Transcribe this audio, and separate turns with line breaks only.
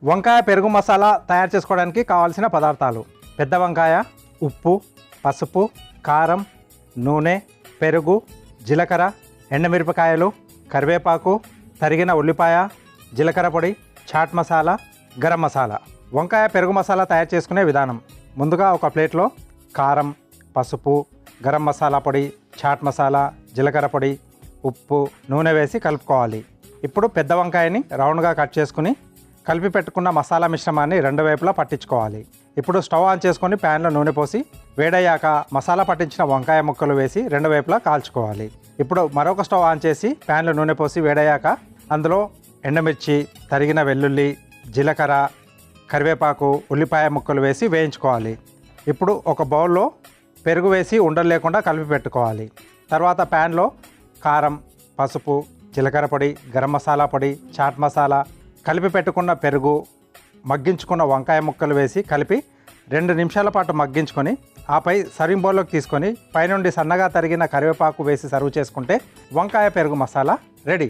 వంకాయ పెరుగు మసాలా తయారు చేసుకోవడానికి కావాల్సిన పదార్థాలు: పెద్ద వంకాయ, ఉప్పు, పసుపు, కారం, నూనె, పెరుగు, జీలకర్ర, ఎండుమిరపకాయలు, కరివేపాకు, తరిగిన ఉల్లిపాయ, జీలకర్ర పొడి, చాట్ మసాలా, గరం మసాలా. వంకాయ పెరుగు మసాలా తయారు చేసుకునే విధానం: ముందుగా ఒక ప్లేట్లో కారం, పసుపు, గరం మసాలా పొడి, చాట్ మసాలా, జీలకర్ర పొడి, ఉప్పు, నూనె వేసి కలుపుకోవాలి. ఇప్పుడు పెద్ద వంకాయని రౌండ్గా కట్ చేసుకుని కలిపి పెట్టుకున్న మసాలా మిశ్రమాన్ని రెండు వైపులా పట్టించుకోవాలి. ఇప్పుడు స్టవ్ ఆన్ చేసుకొని ప్యాన్లో నూనె పోసి వేడయ్యాక మసాలా పట్టించిన వంకాయ ముక్కలు వేసి రెండు వైపులా కాల్చుకోవాలి. ఇప్పుడు మరొక స్టవ్ ఆన్ చేసి ప్యాన్లో నూనె పోసి వేడయ్యాక అందులో ఎండుమిర్చి, తరిగిన వెల్లుల్లి, జీలకర్ర, కరివేపాకు, ఉల్లిపాయ ముక్కలు వేసి వేయించుకోవాలి. ఇప్పుడు ఒక బౌల్లో పెరుగు వేసి ఉండలు లేకుండా కలిపి పెట్టుకోవాలి. తర్వాత ప్యాన్లో కారం, పసుపు, జీలకర్ర పొడి, గరం మసాలా పొడి, చాట్ మసాలా, కలిపి పెట్టుకున్న పెరుగు, మగ్గించుకున్న వంకాయ ముక్కలు వేసి కలిపి 2 నిమిషాల పాటు మగ్గించుకొని ఆపై సర్వింగ్ బౌల్లోకి తీసుకొని పైనుండి సన్నగా తరిగిన కరివేపాకు వేసి సర్వ్ చేసుకుంటే వంకాయ పెరుగు మసాలా రెడీ.